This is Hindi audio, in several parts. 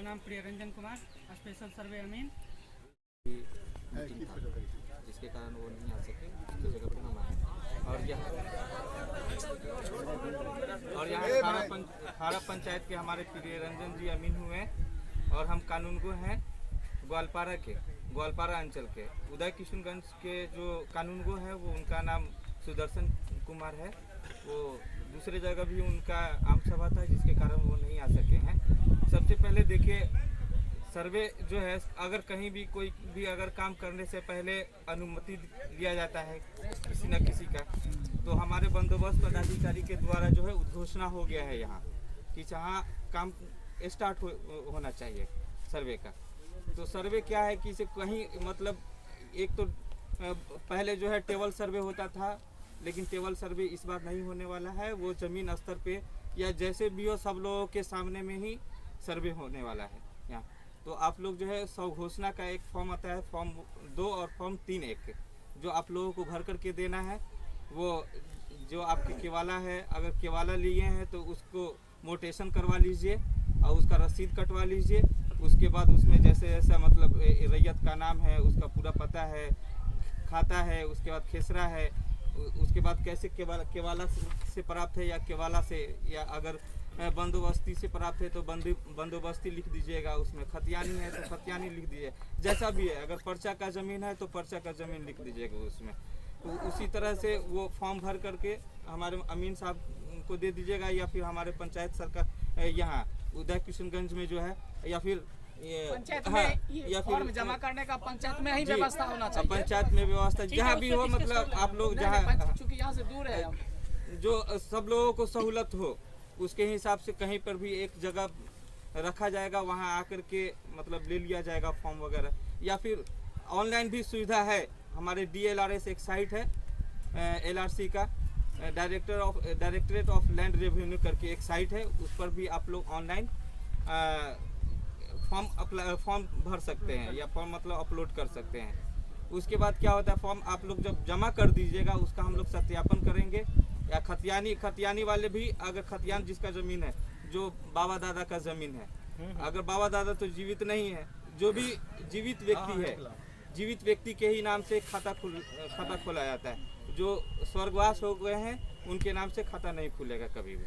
नाम प्रियरंजन कुमार, स्पेशल सर्वे अमीन। जिसके कारण वो नहीं आ सके, उसकी जगह पर हम आए। और यहाँ खारा पंचायत के हमारे प्रियरंजन जी अमीन हुए और हम कानूनगो हैं ग्वालपारा अंचल के। उदय किशनगंज के जो कानूनगो है वो उनका नाम सुदर्शन कुमार है। वो दूसरे जगह भी उनका आम सभा था जिसके कारण वो नहीं आ सके हैं। सबसे पहले देखिए, सर्वे जो है अगर कहीं भी कोई भी अगर काम करने से पहले अनुमति लिया जाता है किसी न किसी का, तो हमारे बंदोबस्त पदाधिकारी के द्वारा जो है उद्घोषणा हो गया है यहाँ कि जहाँ काम स्टार्ट होना चाहिए सर्वे का। तो सर्वे क्या है कि इसे कहीं मतलब एक तो पहले जो है टेबल सर्वे होता था, लेकिन टेबल सर्वे इस बार नहीं होने वाला है। वो ज़मीन स्तर पे या जैसे भी हो सब लोगों के सामने में ही सर्वे होने वाला है यहाँ। तो आप लोग जो है स्वघोषणा का एक फॉर्म आता है, फॉर्म 2 और फॉर्म 3 एक, जो आप लोगों को भर करके देना है। वो जो आपके केवाला है, अगर केवाला लिए हैं तो उसको मोटेशन करवा लीजिए और उसका रसीद कटवा लीजिए। उसके बाद उसमें जैसे जैसा मतलब रैयत का नाम है, उसका पूरा पता है, खाता है, उसके बाद खेसरा है, उसके बाद कैसे केवाला से प्राप्त है या केवाला से, या अगर बंदोबस्ती से प्राप्त है तो बंदोबस्ती लिख दीजिएगा। उसमें खतियानी है तो खतियानी लिख दीजिए, जैसा भी है। अगर पर्चा का ज़मीन है तो पर्चा का ज़मीन लिख दीजिएगा उसमें। तो उसी तरह से वो फॉर्म भर करके हमारे अमीन साहब को दे दीजिएगा, या फिर हमारे पंचायत सरकार यहाँ उदय किशनगंज में जो है, या फिर पंचायत में या फॉर्म जमा करने का पंचायत में ही व्यवस्था होना चाहिए। पंचायत में व्यवस्था जहाँ भी हो, मतलब आप लोग जहाँ चूंकि यहाँ से दूर है, जो सब लोगों को सहूलत हो उसके हिसाब से कहीं पर भी एक जगह रखा जाएगा, वहाँ आकर के मतलब ले लिया जाएगा फॉर्म वगैरह। या फिर ऑनलाइन भी सुविधा है। हमारे DLRS एक साइट है LRC का, डायरेक्टरेट ऑफ लैंड रेवेन्यू करके एक साइट है, उस पर भी आप लोग ऑनलाइन फॉर्म भर सकते हैं या फॉर्म मतलब अपलोड कर सकते हैं। उसके बाद क्या होता है, फॉर्म आप लोग जब जमा कर दीजिएगा उसका हम लोग सत्यापन करेंगे। या खतियानी वाले भी, अगर खतियान जिसका ज़मीन है, जो बाबा दादा का ज़मीन है, अगर बाबा दादा तो जीवित नहीं है, जो भी जीवित व्यक्ति है, जीवित व्यक्ति के ही नाम से खाता खोला जाता है। जो स्वर्गवास हो गए हैं उनके नाम से खाता नहीं खुलेगा कभी भी।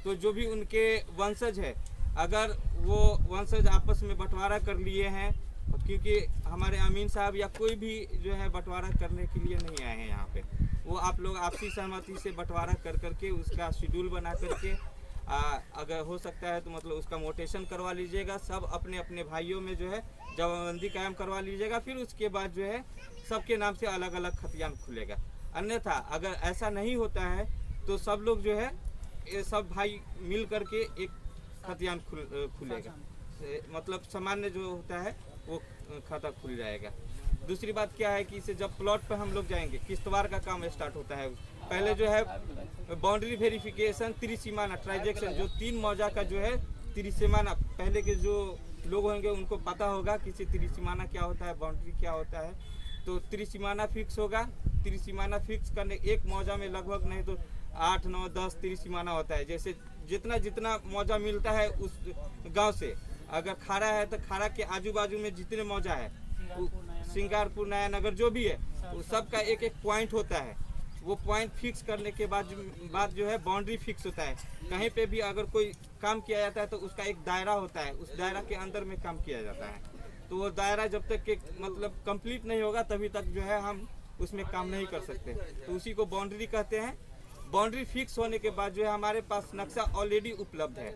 तो जो भी उनके वंशज है, अगर वो वंशज आपस में बंटवारा कर लिए हैं, क्योंकि हमारे अमीन साहब या कोई भी जो है बंटवारा करने के लिए नहीं आए हैं यहाँ पे, वो आप लोग आपसी सहमति से बंटवारा कर करके उसका शेड्यूल बना करके अगर हो सकता है तो मतलब उसका मोटेशन करवा लीजिएगा। सब अपने अपने भाइयों में जो है जमाबंदी कायम करवा लीजिएगा। फिर उसके बाद जो है सबके नाम से अलग अलग खतियान खुलेगा। अन्यथा अगर ऐसा नहीं होता है तो सब लोग जो है ये सब भाई मिल करके एक खतियान खुलेगा, मतलब सामान्य जो होता है वो खाता खुल जाएगा। दूसरी बात क्या है कि इसे जब प्लॉट पर हम लोग जाएंगे, किस्तवार का काम स्टार्ट होता है। पहले जो है बाउंड्री वेरिफिकेशन, त्रिसीमाना ट्रांजैक्शन, जो 3 मौजा का जो है त्रिसीमाना, पहले के जो लोग होंगे उनको पता होगा कि त्रिसीमाना क्या होता है, बाउंड्री क्या होता है। तो त्रिसीमाना फिक्स होगा। त्रिसीमाना फिक्स करने एक मौजा में लगभग नहीं तो 8, 9, 10 त्रिसीमाना होता है। जैसे जितना मौजा मिलता है उस गांव से, अगर खारा है तो खारा के आजू बाजू में जितने मौजा है, सिंगारपुर, नया नगर जो भी है, वो सब का एक एक पॉइंट होता है। वो पॉइंट फिक्स करने के बाद जो है बाउंड्री फिक्स होता है। कहीं पे भी अगर कोई काम किया जाता है तो उसका एक दायरा होता है, उस दायरा के अंदर में काम किया जाता है। तो वो दायरा जब तक के मतलब कंप्लीट नहीं होगा तभी तक जो है हम उसमें काम नहीं कर सकते। तो उसी को बाउंड्री कहते हैं। बाउंड्री फिक्स होने के बाद जो है हमारे पास नक्शा ऑलरेडी उपलब्ध है,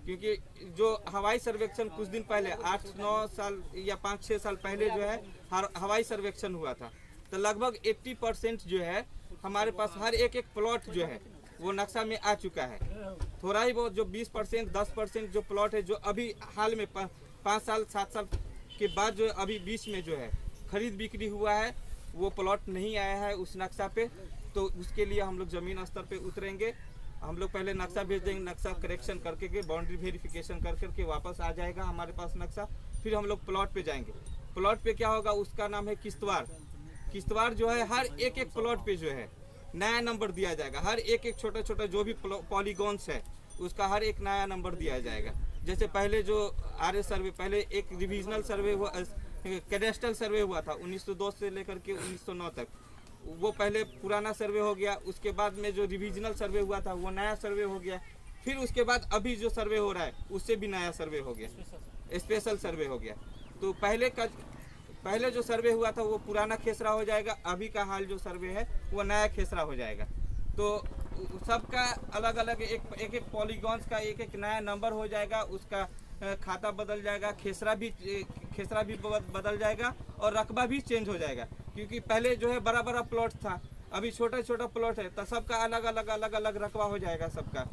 क्योंकि जो हवाई सर्वेक्षण कुछ दिन पहले 8-9 साल या 5-6 साल पहले जो है हवाई सर्वेक्षण हुआ था, तो लगभग 80% जो है हमारे पास हर एक प्लॉट जो है वो नक्शा में आ चुका है। थोड़ा ही बहुत जो 20%, 10% जो प्लॉट है जो अभी हाल में 5 साल 7 साल के बाद जो अभी बीच में जो है खरीद बिक्री हुआ है, वो प्लॉट नहीं आया है उस नक्शा पे। तो उसके लिए हम लोग ज़मीन स्तर पे उतरेंगे। हम लोग पहले नक्शा भेज देंगे, नक्शा करेक्शन करके के बाउंड्री वेरिफिकेशन कर करके वापस आ जाएगा हमारे पास नक्शा। फिर हम लोग प्लॉट पे जाएंगे। प्लॉट पे क्या होगा, उसका नाम है किस्तवार। किस्तवार जो है हर एक प्लॉट पे जो है नया नंबर दिया जाएगा। हर एक छोटा छोटा जो भी पॉलीगॉन्स है उसका हर एक नया नंबर दिया जाएगा। जैसे पहले जो आर्य सर्वे, पहले एक रिविजनल सर्वे हुआ, कैडेस्ट्रल सर्वे हुआ था 1902 से लेकर के 1909 तक, वो पहले पुराना सर्वे हो गया। उसके बाद में जो रिविजनल सर्वे हुआ था वो नया सर्वे हो गया। फिर उसके बाद अभी जो सर्वे हो रहा है उससे भी नया सर्वे हो गया, स्पेशल सर्वे हो गया। तो पहले जो सर्वे हुआ था वो पुराना खेसरा हो जाएगा, अभी का हाल जो सर्वे है वो नया खेसरा हो जाएगा। तो सबका अलग अलग एक पॉलीगॉन्स का एक नया नंबर हो जाएगा, उसका खाता बदल जाएगा, खेसरा भी बदल जाएगा और रकबा भी चेंज हो जाएगा। क्योंकि पहले जो है बड़ा बड़ा प्लॉट था, अभी छोटा छोटा प्लॉट है, तो सबका अलग अलग रकबा हो जाएगा सबका।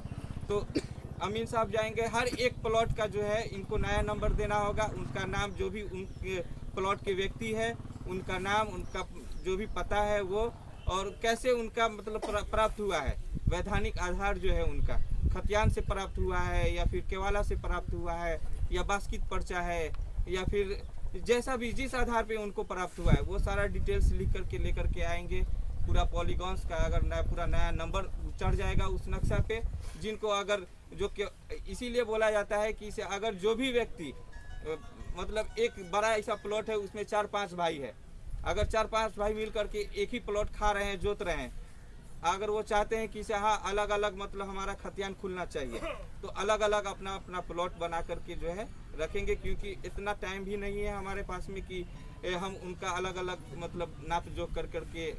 तो अमीन साहब जाएंगे, हर एक प्लॉट का जो है इनको नया नंबर देना होगा, उनका नाम, जो भी उनके प्लॉट के व्यक्ति है उनका नाम, उनका जो भी पता है वो, और कैसे उनका मतलब प्राप्त हुआ है, वैधानिक आधार जो है उनका खतियान से प्राप्त हुआ है या फिर केवाला से प्राप्त हुआ है या बास्कित पर्चा है या फिर जैसा भी जिस आधार पे उनको प्राप्त हुआ है वो सारा डिटेल्स लिख करके लेकर के आएंगे। पूरा पॉलीगॉन्स का अगर पूरा नया नंबर चढ़ जाएगा उस नक्शा पे, जिनको अगर जो इसीलिए बोला जाता है कि इसे अगर जो भी व्यक्ति मतलब एक बड़ा ऐसा प्लॉट है उसमें 4-5 भाई है, अगर 4-5 भाई मिल करके एक ही प्लॉट खा रहे हैं, जोत रहे हैं, अगर वो चाहते हैं कि इसे हाँ अलग अलग मतलब हमारा खतियान खुलना चाहिए, तो अलग अलग अपना अपना प्लॉट बना करके जो है रखेंगे। क्योंकि इतना टाइम भी नहीं है हमारे पास में कि हम उनका अलग अलग मतलब नाप जोख कर करके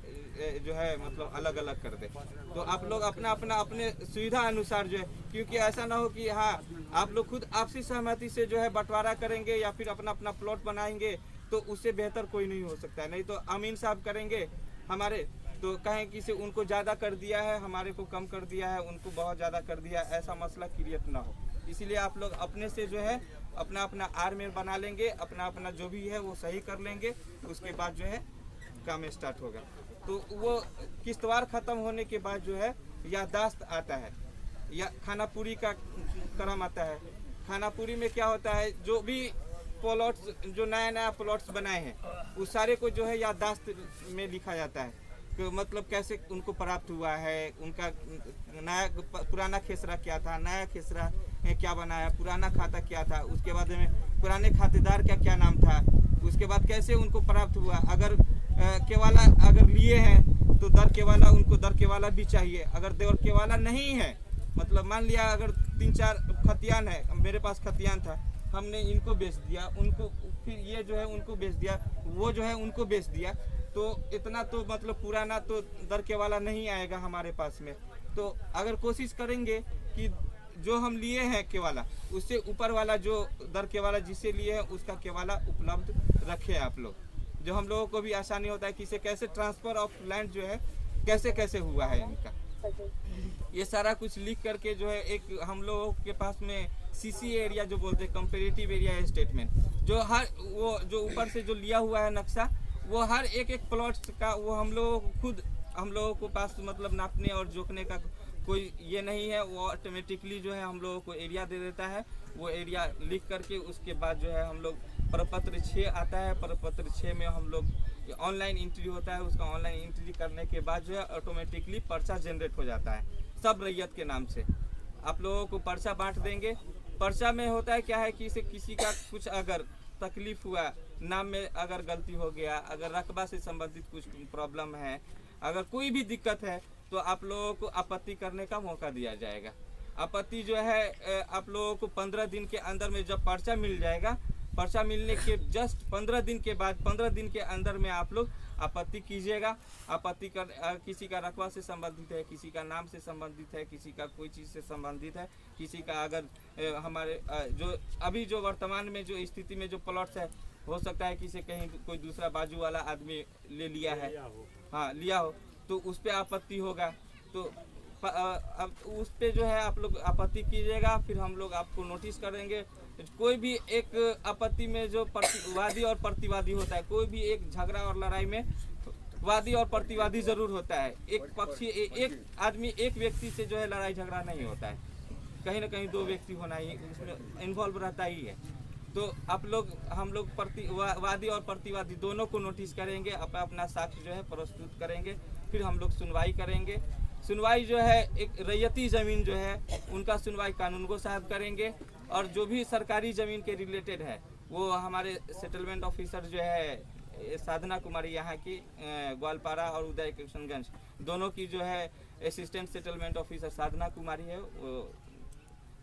जो है मतलब अलग अलग कर दें। तो आप लोग अपना अपना अपने सुविधा अनुसार जो है, क्योंकि ऐसा ना हो कि हाँ आप लोग खुद आपसी सहमति से जो है बंटवारा करेंगे या फिर अपना अपना प्लॉट बनाएंगे, तो उससे बेहतर कोई नहीं हो सकता है। नहीं तो अमीन साहब करेंगे हमारे, तो कहें कि से उनको ज़्यादा कर दिया है, हमारे को कम कर दिया है, उनको बहुत ज़्यादा कर दिया, ऐसा मसला क्रिएट ना हो। इसीलिए आप लोग अपने से जो है अपना अपना आर्मेर बना लेंगे, अपना अपना जो भी है वो सही कर लेंगे, उसके बाद जो है काम स्टार्ट होगा। तो वो किश्तवार ख़त्म होने के बाद जो है याददाश्त आता है या खानापुरी का क्रम आता है। खानापुरी में क्या होता है, जो भी प्लॉट्स जो नया प्लॉट्स बनाए हैं उस सारे को जो है याददाश्त में लिखा जाता है कि मतलब कैसे उनको प्राप्त हुआ है, उनका नया पुराना खेसरा क्या था, नया खेसरा क्या बनाया, पुराना खाता क्या था, उसके बाद में पुराने खातेदार का क्या नाम था, उसके बाद कैसे उनको प्राप्त हुआ। अगर केवाला अगर लिए हैं तो दर केवाला, उनको दर केवाला भी चाहिए। अगर देवर केवाला नहीं है, मतलब मान लिया अगर 3-4 खतियान है, मेरे पास खतियान था, हमने इनको बेच दिया, उनको फिर ये जो है उनको बेच दिया, वो जो है उनको बेच दिया, तो इतना तो मतलब पुराना तो दर केवाला नहीं आएगा हमारे पास में। तो अगर कोशिश करेंगे कि जो हम लिए हैं केवाला, उससे ऊपर वाला जो दर केवाला जिससे लिए हैं उसका केवाला उपलब्ध रखें आप लोग, जो हम लोगों को भी आसानी होता है कि इसे कैसे ट्रांसफ़र ऑफ लैंड जो है कैसे हुआ है इनका, ये सारा कुछ लिख करके जो है एक हम लोगों के पास में सीसी एरिया जो बोलते हैं, कंपेरेटिव एरिया स्टेटमेंट, जो हर वो जो ऊपर से जो लिया हुआ है नक्शा, वो हर एक प्लॉट का वो हम लोगों को पास मतलब नापने और जोखने का कोई ये नहीं है, वो ऑटोमेटिकली जो है हम लोगों को एरिया दे देता है। वो एरिया लिख करके उसके बाद जो है हम लोग प्रपत्र 6 आता है, प्रपत्र 6 में हम लोग ऑनलाइन एंट्री होता है, उसका ऑनलाइन एंट्री करने के बाद जो है ऑटोमेटिकली पर्चा जनरेट हो जाता है सब रैयत के नाम से। आप लोगों को पर्चा बांट देंगे। पर्चा में होता है क्या है कि इसे किसी का कुछ अगर तकलीफ हुआ, नाम में अगर गलती हो गया, अगर रकबा से संबंधित कुछ प्रॉब्लम है, अगर कोई भी दिक्कत है, तो आप लोगों को आपत्ति करने का मौका दिया जाएगा। आपत्ति जो है आप लोगों को 15 दिन के अंदर में जब पर्चा मिल जाएगा, पर्चा मिलने के जस्ट 15 दिन के बाद 15 दिन के अंदर में आप लोग आपत्ति कीजिएगा। आपत्ति कर किसी का रकबा से संबंधित है, किसी का नाम से संबंधित है, किसी का कोई चीज़ से संबंधित है, किसी का अगर हमारे जो अभी जो वर्तमान में जो स्थिति में जो प्लॉट्स है, हो सकता है किसी कहीं कोई दूसरा बाजू वाला आदमी ले लिया है, हाँ लिया हो, तो उस पर आपत्ति होगा। तो अब उस पर जो है आप लोग आपत्ति कीजिएगा, फिर हम लोग आपको नोटिस करेंगे। कोई भी एक आपत्ति में जो वादी और प्रतिवादी होता है, कोई भी एक झगड़ा और लड़ाई में वादी और प्रतिवादी जरूर होता है। एक पक्षी एक आदमी एक व्यक्ति से जो है लड़ाई झगड़ा नहीं होता है, कहीं ना कहीं 2 व्यक्ति होना ही उसमें इन्वॉल्व रहता ही है। तो आप लोग हम लोग वादी और प्रतिवादी दोनों को नोटिस करेंगे, अपना साक्ष्य जो है प्रस्तुत करेंगे, फिर हम लोग सुनवाई करेंगे। सुनवाई जो है एक रैयती ज़मीन जो है उनका सुनवाई कानूनगो साहब करेंगे, और जो भी सरकारी ज़मीन के रिलेटेड है वो हमारे सेटलमेंट ऑफिसर जो है साधना कुमारी यहाँ की ग्वालपारा और उदय किशनगंज दोनों की जो है असिस्टेंट सेटलमेंट ऑफिसर साधना कुमारी है, वो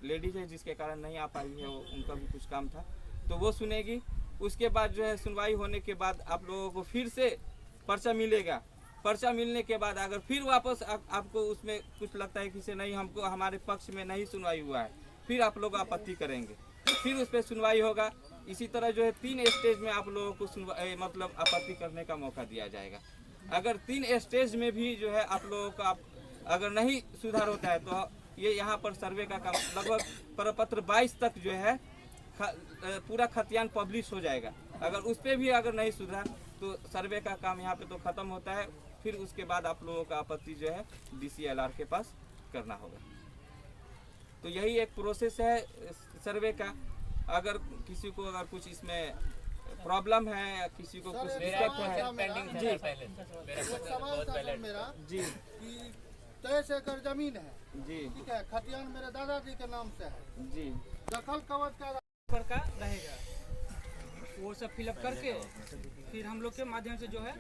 लेडीज है जिसके कारण नहीं आ पाई है, उनका भी कुछ काम था तो वो सुनेगी। उसके बाद जो है सुनवाई होने के बाद आप लोगों को फिर से पर्चा मिलेगा। पर्चा मिलने के बाद अगर फिर वापस आपको उसमें कुछ लगता है कि से नहीं हमको हमारे पक्ष में नहीं सुनवाई हुआ है, फिर आप लोग आपत्ति करेंगे, फिर उस पर सुनवाई होगा। इसी तरह जो है 3 स्टेज में आप लोगों को मतलब आपत्ति करने का मौका दिया जाएगा। अगर 3 स्टेज में भी जो है आप लोगों का अगर नहीं सुधार होता है तो ये यहाँ पर सर्वे का काम लगभग प्रपत्र 22 तक जो है पूरा खतियान पब्लिश हो जाएगा। अगर उस पर भी अगर नहीं सुधार तो सर्वे का काम यहाँ पे तो ख़त्म होता है। फिर उसके बाद आप लोगों का आपत्ति जो है DCLR के पास करना होगा। तो यही एक प्रोसेस है सर्वे का। अगर किसी को अगर कुछ इसमें प्रॉब्लम है या किसी को कुछ दिक्कत है जी जी 23 एकड़ जमीन है जी ठीक है, खतियान मेरे दादाजी के नाम से है जी दखल कवच का पर का रहेगा, वो सब फिलअप करके फिर हम लोग के माध्यम से जो है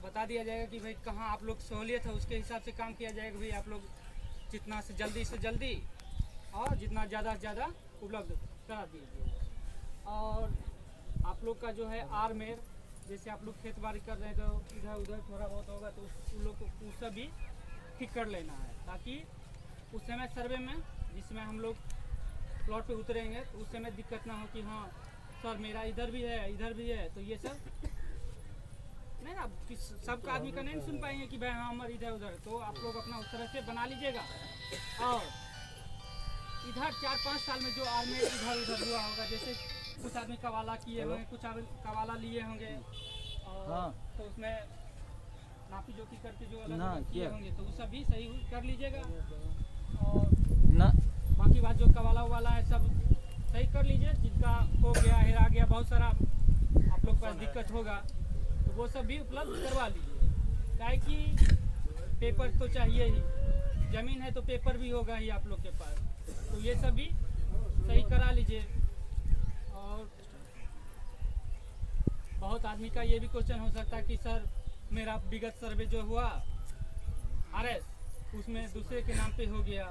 बता दिया जाएगा कि भाई कहाँ आप लोग सहूलियत है, उसके हिसाब से काम किया जाएगा। भाई आप लोग जितना से जल्दी और जितना ज़्यादा से ज़्यादा उपलब्ध करा दीजिए। और आप लोग का जो है आरमेर जैसे आप लोग खेत बाड़ी कर रहे हैं तो इधर उधर थोड़ा बहुत होगा तो उन लोग को उस सब भी ठीक कर लेना है, ताकि उस समय सर्वे में जिसमें हम लोग प्लॉट पे उतरेंगे तो उस समय दिक्कत ना हो कि हाँ सर मेरा इधर भी है तो ये सब नहीं ना, सबका आदमी का नहीं सुन पाएंगे कि भाई हाँ हमारे इधर उधर। तो आप लोग अपना उस तरह से बना लीजिएगा। और इधर 4-5 साल में जो आदमी इधर उधर हुआ होगा, जैसे कुछ आदमी कवाला किए होंगे, कुछ आदमी कवाला लिए होंगे और हाँ। तो उसमें नापी जोखी करके जो अलग किए होंगे तो वो सब भी सही कर लीजिएगा। और ना बाकी बात जो कवाला वाला है सब सही कर लीजिए। जिनका हो गया हेरा गया बहुत सारा आप लोग पास दिक्कत होगा तो वो सब भी उपलब्ध करवा लीजिए। काहे कि पेपर तो चाहिए ही, ज़मीन है तो पेपर भी होगा ही आप लोग के पास, तो ये सब भी सही करा लीजिए। और बहुत आदमी का ये भी क्वेश्चन हो सकता है कि सर मेरा विगत सर्वे जो हुआ RS उसमें दूसरे के नाम पे हो गया,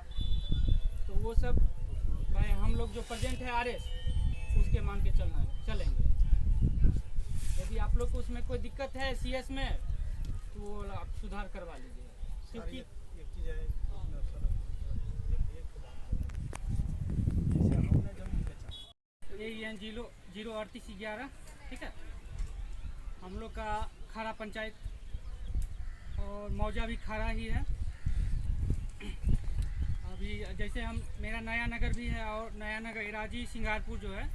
तो वो सब भाई हम लोग जो प्रेजेंट है RS उसके मान के चलेंगे। यदि आप लोग को उसमें कोई दिक्कत है CS में तो वो आप सुधार करवा लीजिए। क्योंकि एक चीज़ है यही है 03811 ठीक है। हम लोग का खारा पंचायत और मौजा भी खारा ही है। अभी जैसे हम मेरा नया नगर भी है और नया नगर इराजी सिंगारपुर जो है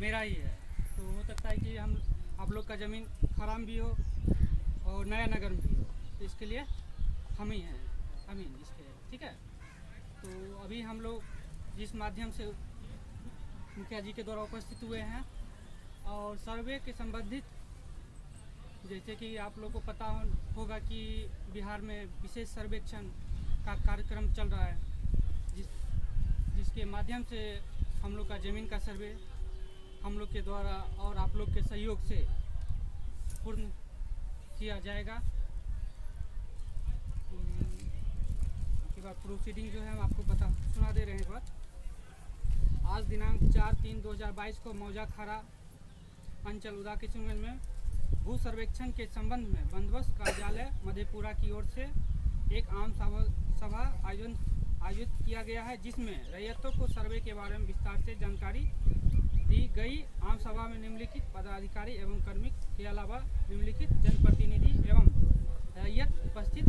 मेरा ही है, तो हो सकता है कि हम आप लोग का ज़मीन खराम भी हो और नया नगर में भी हो, तो इसके लिए हम ही हैं अमीन इसके ठीक है। तो अभी हम लोग जिस माध्यम से मुखिया जी के द्वारा उपस्थित हुए हैं और सर्वे के संबंधित, जैसे कि आप लोग को पता होगा कि बिहार में विशेष सर्वेक्षण का कार्यक्रम चल रहा है, जिसके माध्यम से हम लोग का ज़मीन का सर्वे हम लोग के द्वारा और आप लोग के सहयोग से पूर्ण किया जाएगा। उसके बाद प्रोसीडिंग जो है हम आपको सुना दे रहे हैं। बात आज दिनांक 4/3/2022 को मौजा खारा अंचल उदा किशनगंज में भू सर्वेक्षण के संबंध में बंदोबस्त कार्यालय मधेपुरा की ओर से एक आम सभा आयोजित किया गया है, जिसमें रैयतों को सर्वे के बारे में विस्तार से जानकारी दी गई। आम सभा में निम्नलिखित पदाधिकारी एवं कर्मी के अलावा निम्नलिखित जनप्रतिनिधि एवं रैयत उपस्थित